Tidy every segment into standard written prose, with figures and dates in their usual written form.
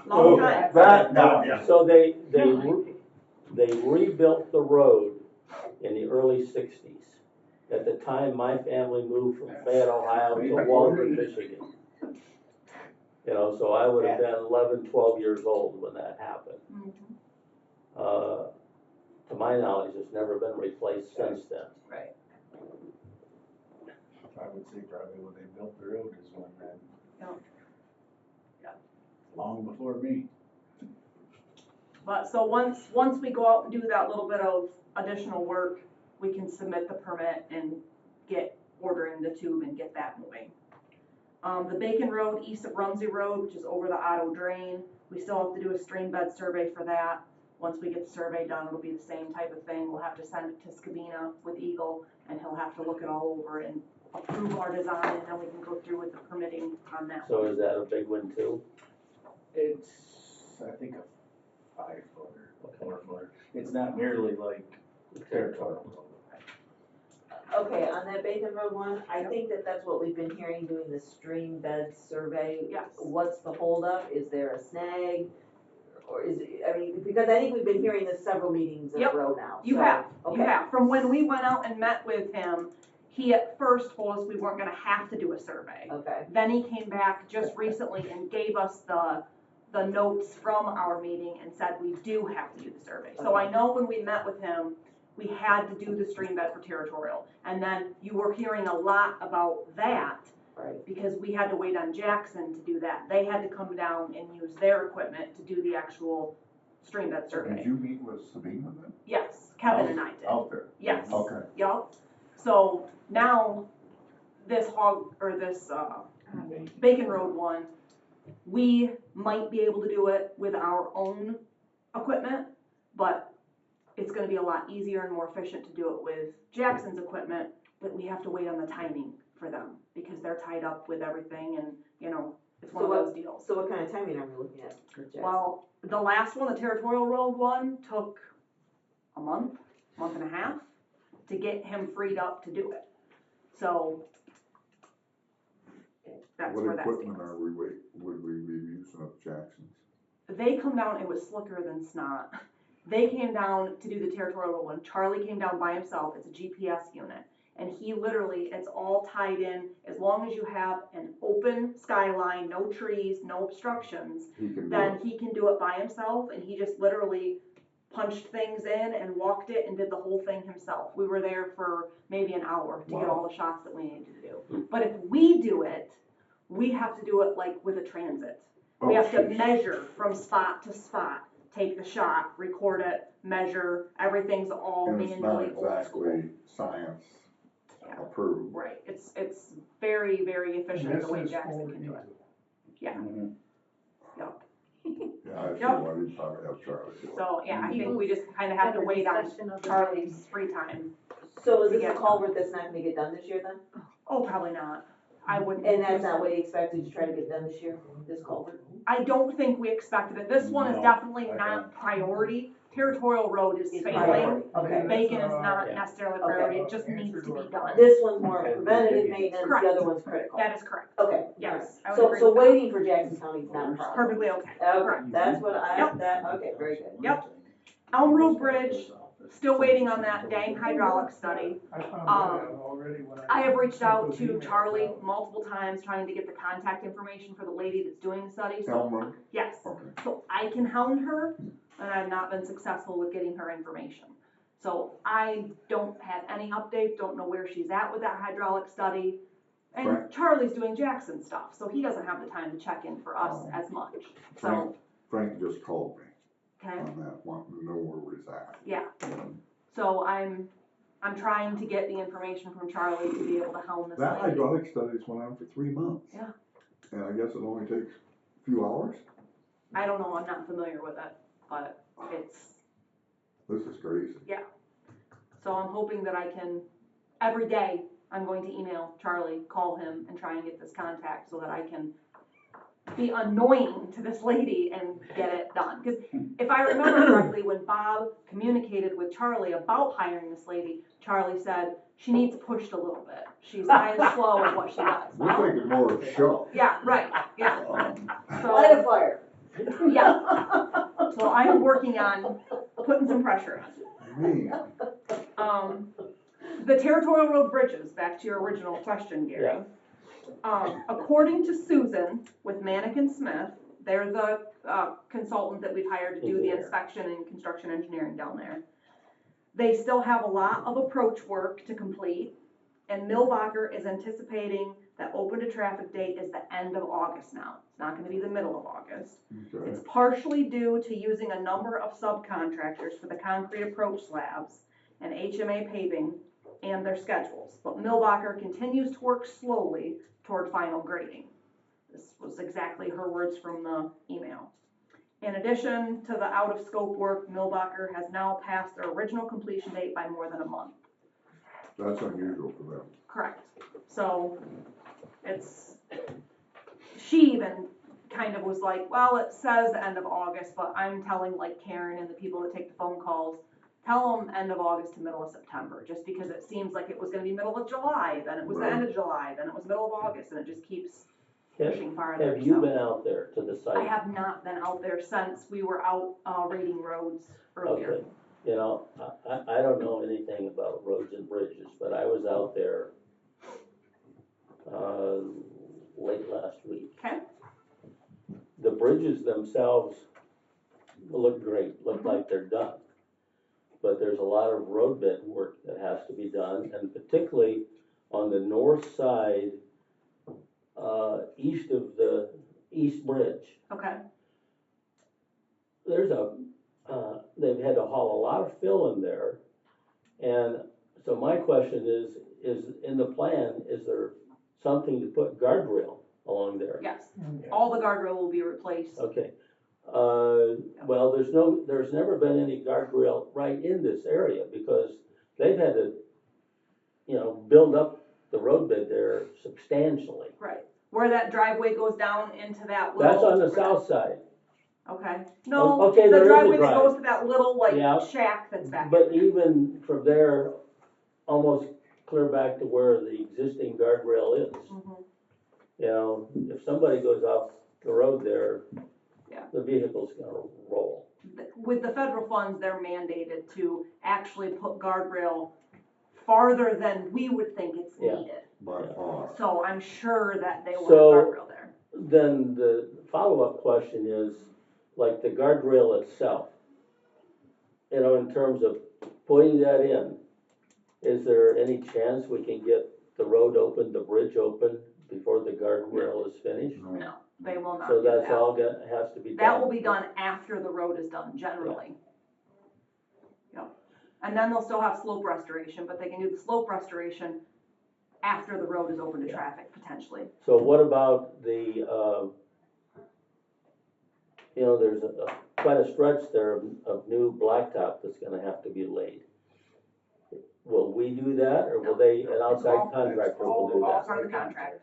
Long time. That got ya. So they rebuilt the road in the early 60s. At the time, my family moved from Fayette, Ohio to Waldron, Michigan. You know, so I would have been 11, 12 years old when that happened. To my knowledge, it's never been replaced since then. Right. I would say probably when they built the road is when that. Yep. Long before me. But so once we go out and do that little bit of additional work, we can submit the permit and get ordering the tube and get that moving. The Bacon Road east of Rumsey Road, which is over the Otto Drain, we still have to do a stream bed survey for that. Once we get the survey done, it'll be the same type of thing. We'll have to send it to Scabina with Eagle, and he'll have to look it all over and approve our design, and then we can go through with the permitting on that. So is that a big one too? It's, I think, a 5-footer, a 4-footer. It's not nearly like territorial road. Okay, on that Bacon Road one, I think that's what we've been hearing, doing the stream bed survey. Yes. What's the holdup? Is there a snag? Or is it, I mean, because I think we've been hearing this several meetings in a row now. You so, have, okay. you have. From when we went out and met with him, he at first told us we weren't gonna have to do a survey. Okay. Then he came back just recently and gave us the notes from our meeting and said we do have to do the survey. So I know when we met with him, we had to do the stream bed for territorial. And then you were hearing a lot about that. Right. Because we had to wait on Jackson to do that. They had to come down and use their equipment to do the actual stream bed survey. Did you meet with Sabina then? Yes, Kevin and I did. Out there? Yes. Okay. Yup. So now this Bacon Road one, we might be able to do it with our own equipment, but it's gonna be a lot easier and more efficient to do it with Jackson's equipment, but we have to wait on the timing for them because they're tied up with everything and, you know, it's one of those deals. So what kind of timing are we looking at for Jackson? Well, the last one, the territorial road one, took a month and a half to get him freed up to do it. So that's where What that equipment stands. would we be using at Jackson's? They come down, it was slicker than snot. They came down to do the territorial one. Charlie came down by himself. It's a GPS unit. And he literally, it's all tied in. As long as you have an open skyline, no trees, no obstructions, then he can do it by himself. And he just literally punched things in and walked it and did the whole thing himself. We were there for maybe an hour to get all the shots that we needed to do. But if we do it, we have to do it like with a transit. We have to measure from spot to spot, take the shot, record it, measure, everything's all manually old school. And it's not exactly science approved. Right, it's very, very efficient the way Jackson can do it. Yeah. Mm-hmm. Yep. Yeah, I see Yep. why you probably have Charlie do it. So, yeah, I think we just kind of have to wait on Charlie's free time. So is this a culvert that's not gonna get done this year then? Oh, probably not. I wouldn't. And that's not what you expected to try to get done this year, this culvert? I don't think we expected it. This one is No, definitely I not priority. Territorial road is failing. priority, okay. Bacon is not necessarily priority, Okay. it just needs to be done. This one's more preventative maintenance, Correct. the other one's critical. That is correct. Okay. Yes, I would So, agree so with that. waiting for Jackson County is not a problem? Perfectly okay. Okay, Correct. that's what I, Yep. okay, very good. Yep. Elm Road Bridge, still waiting on that dang hydraulic study. I have reached out to Charlie multiple times trying to get the contact information for the lady that's doing the study. So, Elmer? yes. Okay. So I can hound her, and I've not been successful with getting her information. So I don't have any updates, don't know where she's at with that hydraulic study. And Right. Charlie's doing Jackson stuff, so he doesn't have the time to check in for us as much. So, Frank just called me okay, on that, wanting to know where we're at. yeah. So I'm trying to get the information from Charlie to be able to hound this That lady. hydraulic study's went on for 3 months. Yeah. And I guess it only takes a few hours? I don't know, I'm not familiar with it, but This is crazy. so I'm hoping that I can, every day, I'm going to email Charlie, call him, and try and get this contact so that I can be annoying to this lady and get it done. Because if I remember correctly, when Bob communicated with Charlie about hiring this lady, Charlie said, she needs pushed a little bit. She's kind of slow at what she does. We're thinking more of show. Yeah, right, yeah. Light a fire. Yeah, so I'm working on putting some pressure Man, on. The territorial road bridges, back to your original question, Gary. According to Susan with Manikin Smith, they're the consultant that we've hired to do the Engineer. inspection and construction engineering down there. They still have a lot of approach work to complete, and Millbacher is anticipating that open to traffic date is the end of August now. It's not gonna be the middle of August. okay. It's partially due to using a number of subcontractors for the concrete approach slabs and HMA paving and their schedules. But Millbacher continues to work slowly toward final grading. This was exactly her words from the email. In addition to the out-of-scope work, Millbacher has now passed their original completion date by more than a month. That's unusual for them. Correct. So she even kind of was like, well, it says the end of August, but I'm telling like Karen and the people that take the phone calls, tell them end of August to middle of September, just because it seems like it was gonna be middle of July, then it was the end of July, then it was middle of August, and it just keeps pushing farther. Have you so. been out there to the site? I have not been out there since we were out raiding roads earlier. Okay, you know, I don't know anything about roads and bridges, but I was out there, late last week. Okay. The bridges themselves look great, look like they're done. But there's a lot of roadbed work that has to be done, and particularly on the north side, east of the East Bridge. Okay. There's they've had to haul a lot of fill in there. And so my question is in the plan, is there something to put guardrail along there? Yes. All the guardrail will be replaced. Okay. Well, there's never been any guardrail right in this area because they've had to, build up the roadbed there substantially. Right. Where that driveway goes down into that little. That's on the south side. Okay. No, Okay, the there is a driveway that drive. goes to that little Yeah. shack that's back. But even from there, almost clear back to where the existing guardrail is. Mhm. If somebody goes off the road there, Yeah. the vehicle's gonna roll. With the federal funds, they're mandated to actually put guardrail farther than we would think it's Yeah. needed. By far. So I'm sure that they will So- have guardrail there. Then the follow-up question is, like the guardrail itself, in terms of putting that in, is there any chance we can get the road open, the bridge open before the guardrail is finished? No, they will not So do that's that. all has to be done? That will be done after the road is done, generally. Yep. And then they'll still have slope restoration, but they can do the slope restoration after the road is open to Yeah. traffic, potentially. So what about the, there's quite a stretch there of new blacktop that's gonna have to be laid. Will we do that, or will an outside all- contractor will do all that? part of the contract.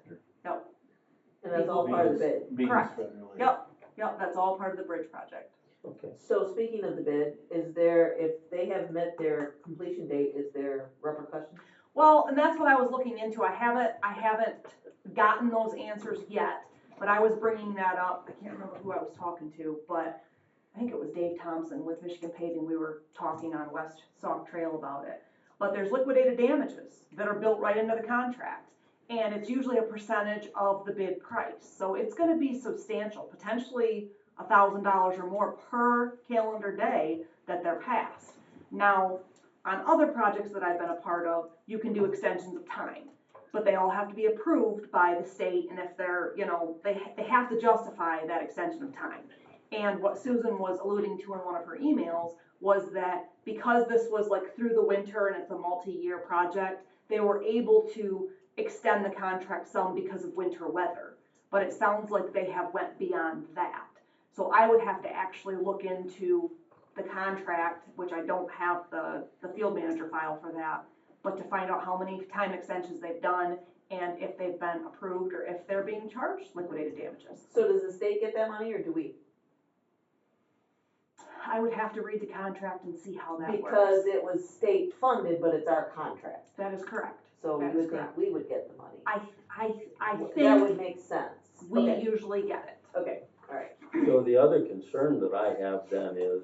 And that's all part of the bid. Correct. Federally. Yep, that's all part of the bridge project. Okay. So speaking of the bid, if they have met their completion date, is there repercussions? Well, and that's what I was looking into. I haven't gotten those answers yet, but I was bringing that up. I can't remember who I was talking to, but I think it was Dave Thompson with Michigan Paving. We were talking on West Sauk Trail about it. But there's liquidated damages that are built right into the contract. And it's usually a percentage of the bid price. So it's gonna be substantial, potentially $1,000 or more per calendar day that they're passed. Now, on other projects that I've been a part of, you can do extensions of time, but they all have to be approved by the state, and if they're, they have to justify that extension of time. And what Susan was alluding to in one of her emails was that because this was like through the winter and it's a multi-year project, they were able to extend the contract some because of winter weather. But it sounds like they have went beyond that. So I would have to actually look into the contract, which I don't have the field manager file for that, but to find out how many time extensions they've done and if they've been approved or if they're being charged liquidated damages. So does the state get that money or do we? I would have to read the contract and see how that works. Because it was state funded, but it's our contract. That is correct. So That you is would think correct. we would get the money. I That think would make sense. we Okay. usually get it. Okay, all So the other concern that I have then is,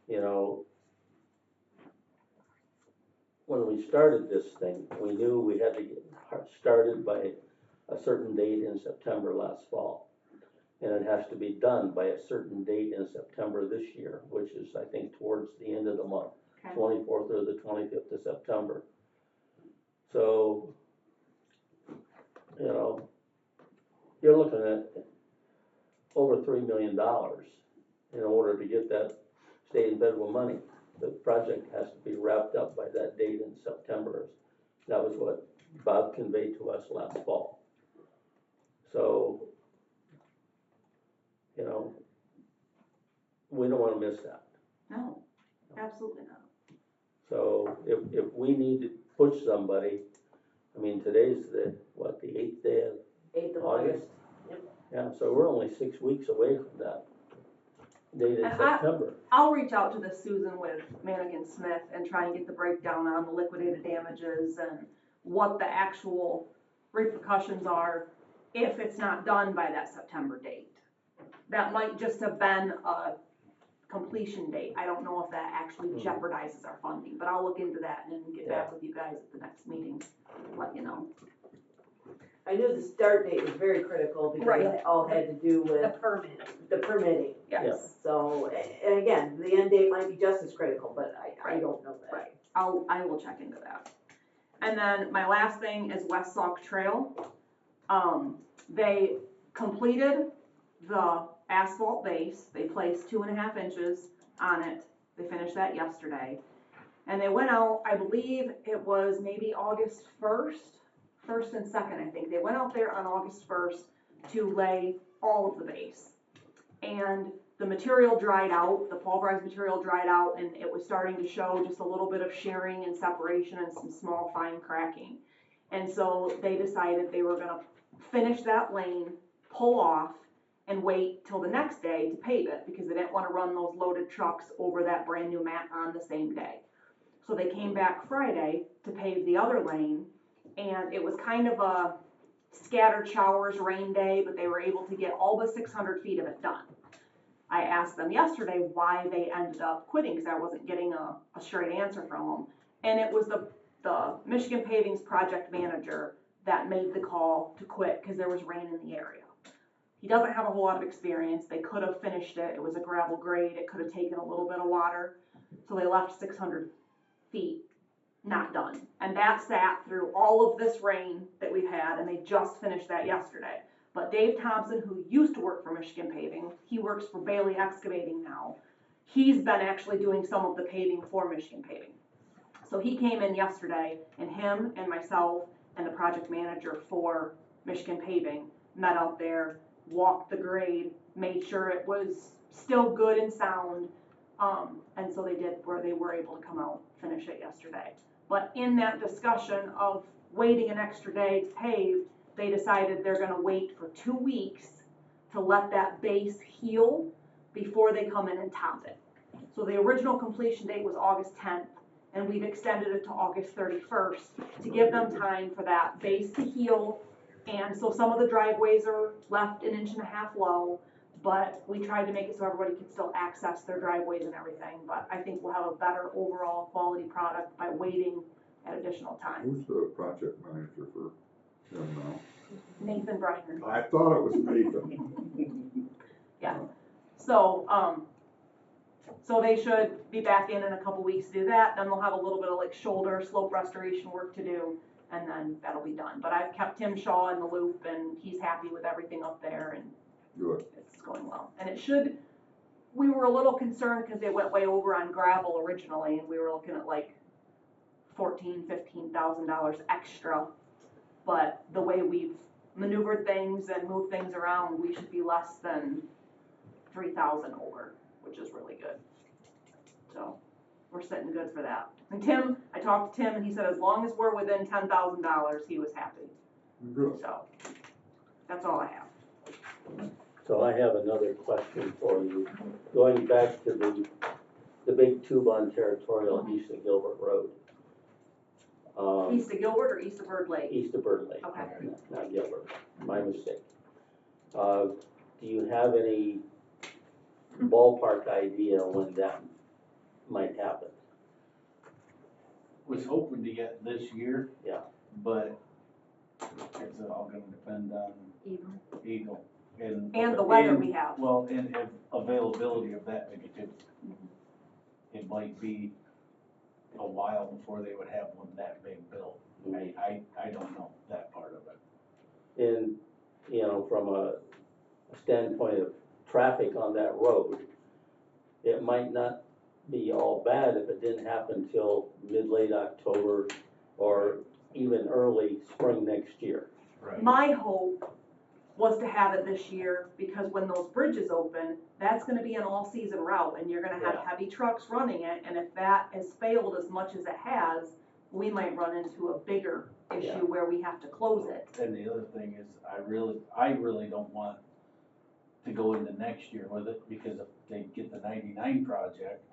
you know, when we started this thing, we knew we had to get started by a certain date in September last fall. And it has to be done by a certain date in September this year, which is, I think, towards the end of the month, Okay. 24th or the 25th of September. So, you know, you're looking at over $3 million in order to get that state and federal money. The project has to be wrapped up by that date in September. That was what Bob conveyed to us last fall. So, you know, we don't wanna miss that. No, absolutely not. So if we need to push somebody, I mean, today's the 8th day of 8th of August? August. Yeah, so we're only 6 weeks away from that date in And September. I'll reach out to the Susan with Mannequin Smith and try and get the breakdown on the liquidated damages and what the actual repercussions are if it's not done by that September date. That might just have been a completion date. I don't know if that actually jeopardizes our funding, but I'll look into that and get back with you guys at the next meeting, let you know. I knew the start date was very critical because Right. it all had to do The with permit, the permitting. yes. So, and again, the end date might be just as critical, but I Right. don't know that. Right. I will check into that. And then my last thing is West Sauk Trail. They completed the asphalt base. They placed 2.5 inches on it. They finished that yesterday. And they went out, I believe it was maybe August 1st and 2nd, I think. They went out there on August 1st to lay all of the base. And the material dried out, the pulverized material dried out, and it was starting to show just a little bit of shearing and separation and some small fine cracking. And so they decided they were gonna finish that lane, pull off, and wait till the next day to pave it, because they didn't wanna run those loaded trucks over that brand new mat on the same day. So they came back Friday to pave the other lane, and it was kind of a scattered showers, rain day, but they were able to get all but 600 feet of it done. I asked them yesterday why they ended up quitting, because I wasn't getting a straight answer from them. And it was the Michigan Paving's project manager that made the call to quit because there was rain in the area. He doesn't have a whole lot of experience. They could have finished it. It was a gravel grade. It could have taken a little bit of water. So they left 600 feet not done. And that sat through all of this rain that we've had, and they just finished that yesterday. But Dave Thompson, who used to work for Michigan Paving, he works for Bailey Excavating now. He's been actually doing some of the paving for Michigan Paving. So he came in yesterday, and him and myself and the project manager for Michigan Paving met out there, walked the grade, made sure it was still good and sound. And so they did, where they were able to come out, finish it yesterday. But in that discussion of waiting an extra day to pave, they decided they're gonna wait for 2 weeks to let that base heal before they come in and top it. So the original completion date was August 10th, and we've extended it to August 31st to give them time for that base to heal. And so some of the driveways are left 1.5 inches low, but we tried to make it so everybody could still access their driveways and everything. But I think we'll have a better overall quality product by waiting an additional time. Who's the project manager for them now? Nathan Briner. I thought it was Nathan. Yeah. So, so they should be back in a couple weeks to do that. Then they'll have a little bit of like shoulder slope restoration work to do, and then that'll be done. But I've kept Tim Shaw in the loop, and he's happy with everything up there, and Good. it's going well. And it should, we were a little concerned because they went way over on gravel originally, and we were looking at like $14,000-15,000 extra. But the way we've maneuvered things and moved things around, we should be less than 3,000 over, which is really good. So we're sitting good for that. And Tim, I talked to Tim, and he said as long as we're within $10,000, he was happy. Good. So that's all I have. So I have another question for you. Going back to the big tube on territorial east of Gilbert Road. East of Gilbert or east of Bird Lake? East of Bird Lake. Okay. Not Gilbert, my mistake. Do you have any ballpark idea when that might happen. Was hoping to get this year. Yeah. But it's all gonna depend on Eagle. And the weather we have. Well, and availability of that vegetation. It might be a while before they would have one that big built. I don't know that part of it. And, you know, from a standpoint of traffic on that road, it might not be all bad if it didn't happen till mid-late October or even early spring next year. Right. My hope was to have it this year, because when those bridges open, that's gonna be an all-season route, and you're gonna have Yeah. heavy trucks running it, and if that has failed as much as it has, we might run into a bigger Yeah. issue where we have to close it. And the other thing is, I really don't want to go into next year with it, because if they get the 99 project,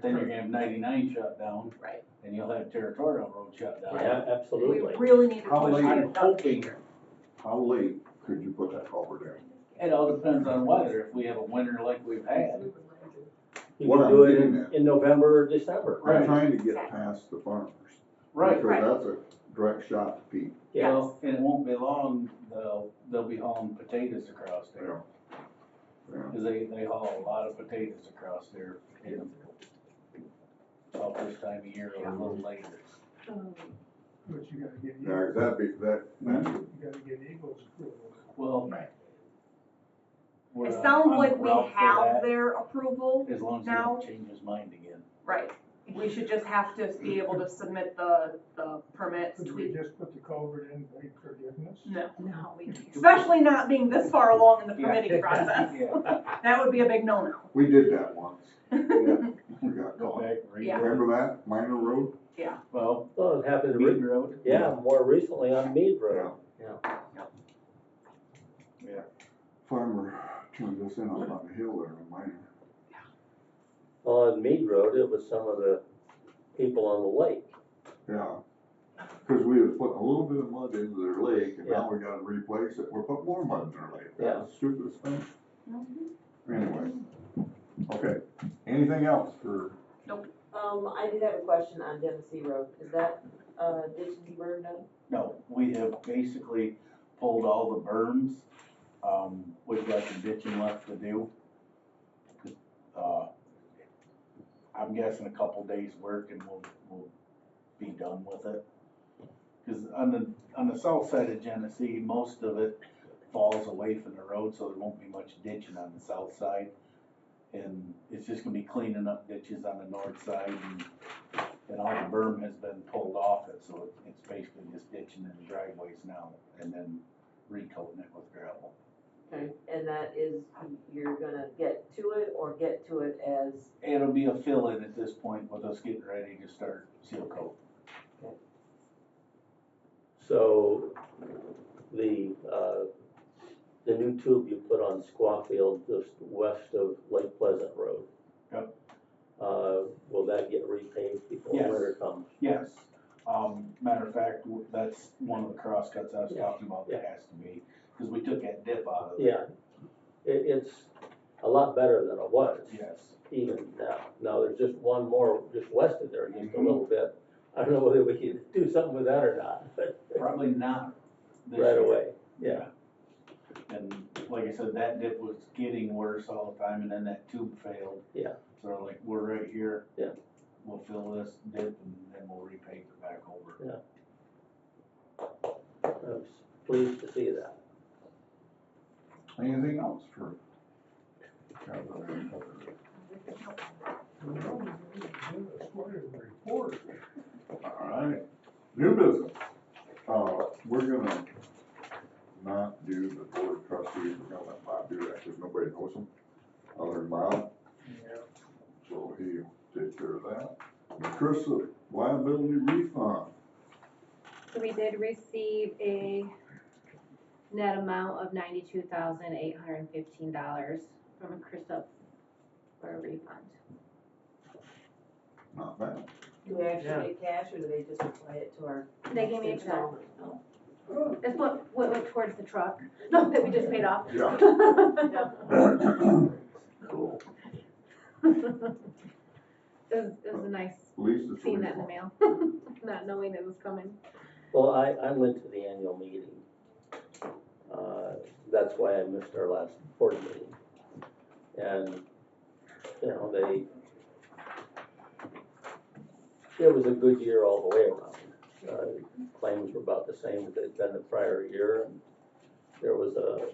then you're gonna have 99 shut down. Right. And you'll have Territorial Road shut down. Yeah, We absolutely. really need to How push late- to get I'm it done this hoping, year. How late could you put that culvert in? it all depends on weather, if we have a winter like we've had. You What can I'm do it getting at- in November or December. I'm Right. trying to get past the farmers. Right. Because that's a direct shot to Pete. Yes. Well, and it won't be long, they'll be hauling potatoes across there. Yeah. Cause they haul a lot of potatoes across there, in about this time of year or a little later. But you gotta get, Yeah, 'cause that'd be, that, you gotta get Eagles approval. Well. we're It on- sounds on like the we route for have that, their approval, as long as he now. don't change his mind again. right. We should just have to be able to submit the permits, Could we tweak. just put the culvert in, beg forgiveness? No, No, we can't. especially not being this far along in the Yeah. permitting process. Yeah. That would be a big no-no. we did that once. Yeah. We got Go caught. back, read Yeah. it. Remember that minor road? Well, Well, it happened, Mead Road. yeah, more recently on Mead Road. Farmer turned us in on the hill there on minor. Well, on Mead Road, it was some of the people on the lake. Yeah. Cause we was putting a little bit of mud into their lake and now we gotta replace it. We're putting more mud in their lake. Yeah. That's the stupidest thing. Anyway. Okay. Anything else for, I did have a question on Genesee Road, is that, ditch deburred done? No, we have basically pulled all the berms. We've got some ditching left to do. I'm guessing a couple days' work and we'll be done with it. Cause on the south side of Genesee, most of it falls away from the road, so there won't be much ditching on the south side. And it's just gonna be cleaning up ditches on the north side and all the berm has been pulled off it, so it's basically just ditching in the driveways now and then recoating it with gravel. Okay, and that is, you're gonna get to it or get to it as, It'll be a fill-in at this point with us getting ready to start seal coat. So the new tube you put on Squawfield, just west of Lake Pleasant Road. Yep. Will that get repaved before Yes. winter comes? Yes, matter of fact, that's one of the crosscuts I was Yeah. talking about that has to be, cause we took that dip out of it. Yeah, it's a lot better than it was, Yes, even now. Now, there's just one more, just west of there, just a Mhm. little bit. I don't know whether we can do something with that or not, but probably not this right year. away, yeah. And like I said, that dip was getting worse all the time, and then that tube failed. Yeah. So like, we're right here. Yeah. We'll fill this dip and then we'll repave it back over. I was pleased to see that. anything else for? That's quite a report. Alright, new business. We're gonna not do the board of trustees, we're gonna let Bob do that, cause nobody knows him, other than Bob, so he'll take care of that. And Chris, the liability refund, So we did receive a net amount of $92,815 from Krista for a refund. not bad. do we actually get cash or do they just apply it to our? They gave me a next check. installment? No. That's what went towards the truck, no, that we just paid off. Yeah. Yeah. It was a nice At least it's a seeing that in the refund. mail, not knowing it was coming. Well, I went to the annual meeting. That's why I missed our last board meeting. And, you know, it was a good year all the way around. Claims were about the same as they'd been the prior year, and there was a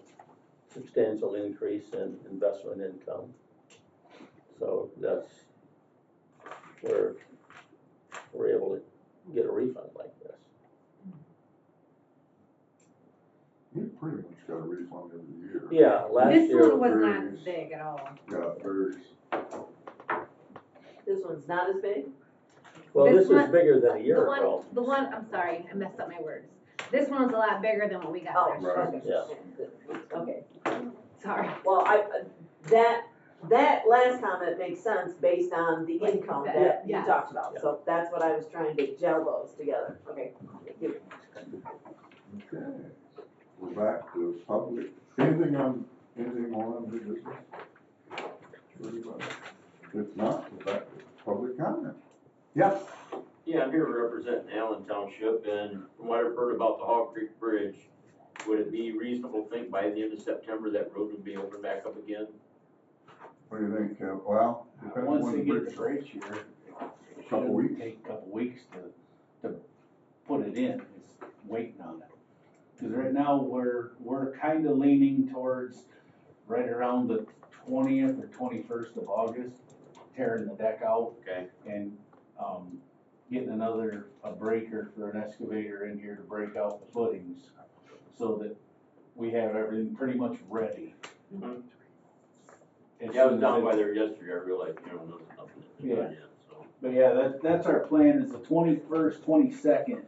substantial increase in investment income. So that's where we're able to get a refund like this. We pretty much got a refund every year. Yeah, last This year, one was varies. not big at all. Yeah, it varies. This one's not as big? well, This this is one- bigger than a year ago. The one, I'm sorry, I messed up my words. This one was a lot bigger than what we got Oh, last year. Right. okay. Yeah. Okay. Sorry. Well, that last comment makes sense based on the income that you Yes. talked about. So that's what I was trying to gel those together. Okay, thank you. Okay, we're back to public, anything more on the business? Everybody? If not, we're back to public comment. Yeah, Yeah, I'm here representing Allen Township, and from what I've heard about the Hog Creek Bridge, would it be reasonable to think by the end of September that road would be opened back up again? what do you think, Kev? Well, depends Once when they the get bridge. the bridge here, it Couple shouldn't weeks. take a couple weeks to put it in, it's waiting on it. Cause right now, we're kinda leaning towards right around the 20th or 21st of August, tearing the deck out Okay, and, getting a breaker for an excavator in here to break out the footings, so that we have everything pretty much ready. Mhm. As yeah, I was soon as down it- by there yesterday, I realized, nothing had been done yet, so. But yeah, that's our plan, is the 21st, 22nd,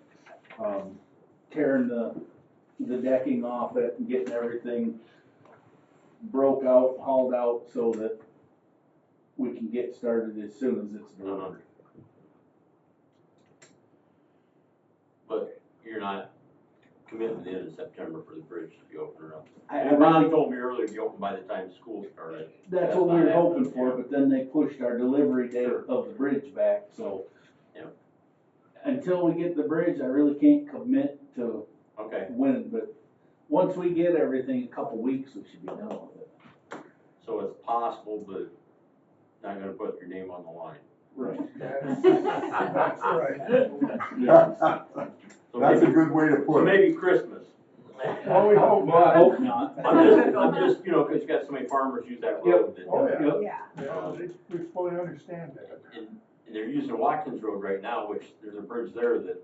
tearing the decking off it and getting everything broke out, hauled out, so that we can get started as soon as it's delivered. But you're not committing to the end of September for the bridge to be open or up? I Ron really, told me earlier it'd be open by the time school started. that's what we not were hoping happening, for, yeah. but then they pushed our delivery date Sure. of the bridge back, so. Yeah. Until we get the bridge, I really can't commit to Okay, when, but once we get everything, a couple weeks, we should be done with it. so it's possible, but not gonna put your name on the line. Right. That's right. So That's a maybe, good way to so put it. maybe Christmas. Well, we hope Well, I not. hope not. I'm just, cause you got so many farmers use that road that. Oh, yeah. Yep. Yeah. Yeah, we fully understand that. And they're using Watkins Road right now, which there's a bridge there that,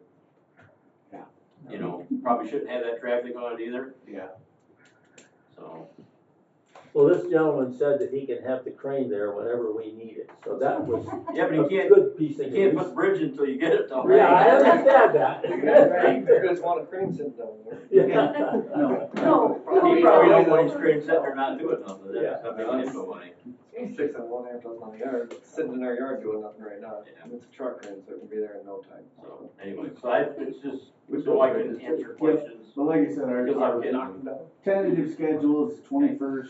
probably shouldn't have that traffic on it either, Yeah. so. Well, this gentleman said that he can have the crane there whenever we need it, so that was Yeah, but a you can't, good piece you of can't news. put the bridge until you get it though. Yeah, I understand Right. that. There's one crane sitting down there. Yeah. No. No. He probably don't want his crane sitting there not doing nothing, Yeah. that's not making him no money. Six on one, half dozen on the yard, it's sitting in our yard doing nothing right now. Yeah. And it's a truck crane, so it can be there in no time. So, anyway, it's just, so I can answer questions. So like I said, Because our I'm getting, Knock them down. tentative schedule is 20th,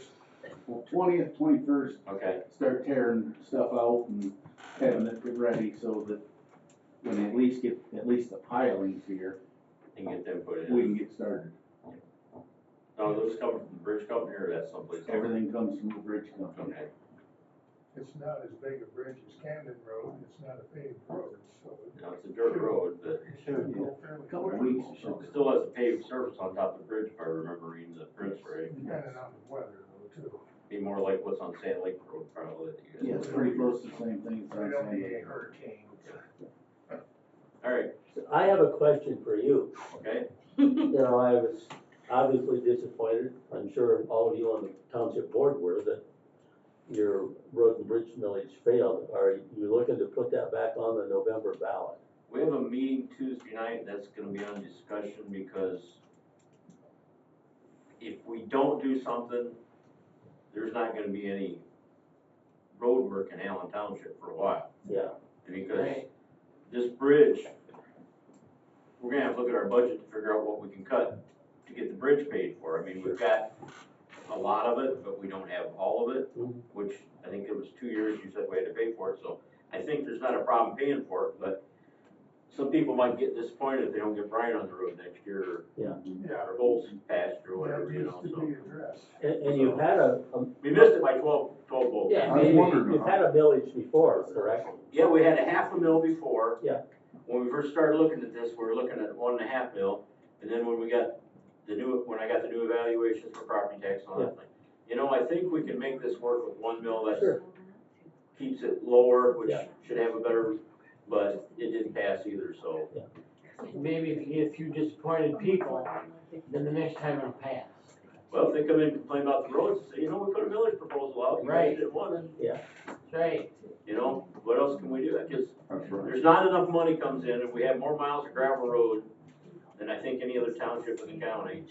21st, okay, start tearing stuff out and having it ready, so that when they at least get, at least the pilings here, and get them put we in. can get started. No, those come from the bridge company or that's someplace else? Everything comes from the bridge company. Okay, It's not as big a bridge as Camden Road, it's not a paved road, so it's a dirt road, but it should go fairly A couple quick. weeks, it should it still has a paved surface on top of the bridge, if I remember reading the prints right. Depending on the weather though, too. Be more like what's on Sand Lake Road probably that you Yeah, guys. it's pretty close to the same thing. as We I'm don't saying. need any hurricanes. Alright, I have a question for you. okay, You know, I was obviously disappointed, I'm sure all of you on the township board were, that your road and bridge millage failed. Are you looking to put that back on the November ballot? we have a meeting Tuesday night, that's gonna be on discussion because if we don't do something, there's not gonna be any road work in Allen Township for a while. Yeah, Because this bridge, we're gonna have to look at our budget to figure out what we can cut to get the bridge paid for. I mean, we've got a lot of it, but we don't have all of it, Mhm. which I think it was 2 years you said we had to pay for it, so I think there's not a problem paying for it, but some people might get disappointed if they don't get Brian on the road next year, Yeah, or Holt's patched or that whatever, you needs know, to so. be addressed. And you've had a, We missed it by 12 volts. yeah, I was maybe, wondering, you've had a millage before, correct? Yeah, we had a half a mil before. Yeah. When we first started looking at this, we were looking at 1.5 mil, and then when I got the new evaluations for property tax and all that thing. You know, I think we can make this work with 1 mil, that Sure. keeps it lower, which Yeah. should have a better, but it didn't pass either, so. Maybe if you get a few disappointed people, then the next time it'll pass. Well, if they come in and complain about the roads, say, you know, we put a millage proposal out, you guys Right. didn't want it, That's right. you know, what else can we do? Because That's right. there's not enough money comes in, and we have more miles of gravel road than I think any other township in the county.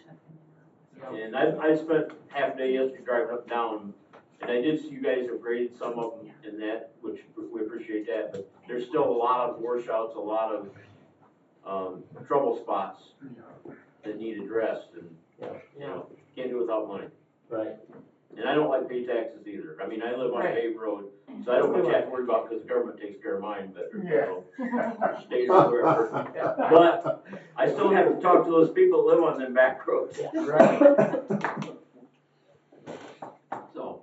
And I spent half a day yesterday driving up and down, and I did see you guys have graded some of them in that, which we appreciate that, but there's still a lot of washouts, a lot of, trouble spots that need addressed, and, you know, can't do without money. Right. And I don't like pay taxes either. I mean, I live on a Right. paved road, so I don't much have to worry about, because the government takes care of mine, but, you Yeah. know, state or wherever. But I still have to talk to those people that live on them back roads. Right. So,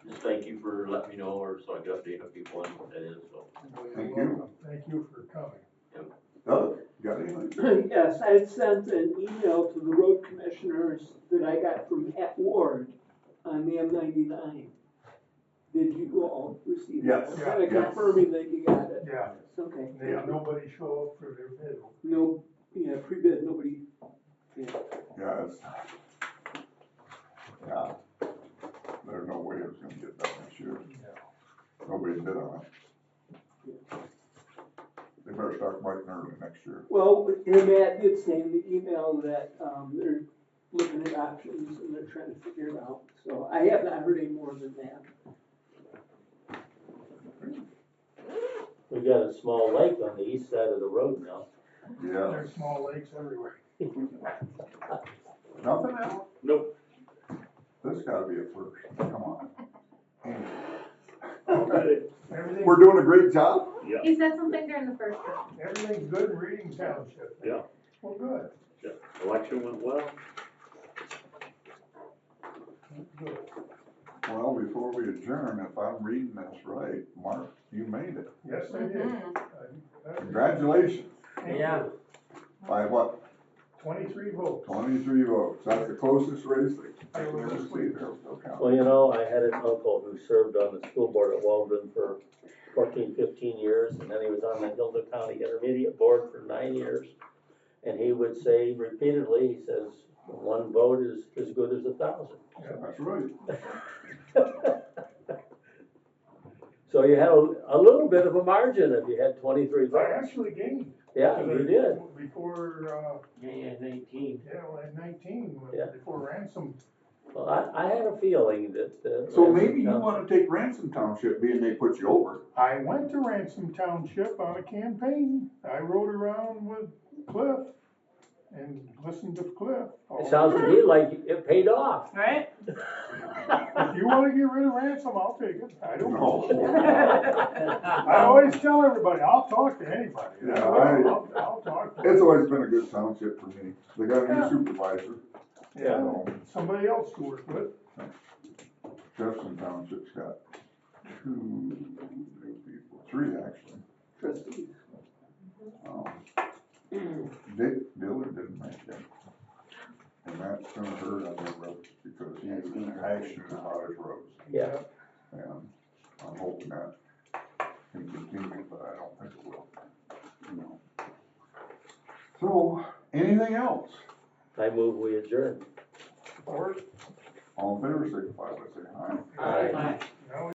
just thank you for letting me know, or so I can update the people on what that is, so. Well, you're Thank you. welcome. Thank you for coming. Doug, got anything? Yes, I had sent an email to the road commissioners that I got from at Ward on the M99. Did you all receive it? Yes. Kind of Yes. confirming that you got it. Yeah, Okay. they had nobody show up for their bid. No, yeah, pre-bid, nobody. Yeah. Yeah, yeah. There's no way it was gonna get done this year. Nobody bid on it. They better start biting early next year. Well, and Matt did say in the email that, they're looking at options and they're trying to figure it out. So I have not heard any more than that. We got a small lake on the east side of the road now. Yeah. There's small lakes everywhere. Nothing else? Nope. This gotta be a first. Come on. Everything, We're doing a great job. He said something during the first round. everything's good in Reading Township. Yeah. Well, good, Election went well. good. Well, before we adjourn, if I'm reading this right, Mark, you made it. Yes, I did. Congratulations. Yeah. By what? 23 votes. 23 votes. That's the closest race I can ever see there. Well, you know, I had an uncle who served on the school board at Walden for 14, 15 years, and then he was on the Hillsdale County Intermediate Board for 9 years. And he would say repeatedly, he says, one vote is as good as 1,000. That's right. So you had a little bit of a margin if you had 23 I votes. actually gained. Yeah, you did. Before, Yeah, 19. yeah, well, at 19, Yeah. before ransom. Well, I had a feeling that. So maybe you wanna take Ransom Township, being they put you over. I went to Ransom Township on a campaign. I rode around with Cliff and listened to Cliff. It sounds to me like it paid off. Right? If you wanna get rid of Ransom, I'll take it. I don't No. know. I always tell everybody, I'll talk to anybody. Yeah, I'll talk to. It's always been a good township for me. They got a new supervisor. Yeah, somebody else to work with. Jefferson Township's got 2 new people, 3 actually. Trustees. Dick Dillard didn't make it. And that's gonna hurt on their roads because he's passionate about his roads. Yeah. And I'm hoping that can continue, but I don't think it will. No. So, anything else? I move we adjourn. Or All in favor, signify by saying aye. Aye. Aye.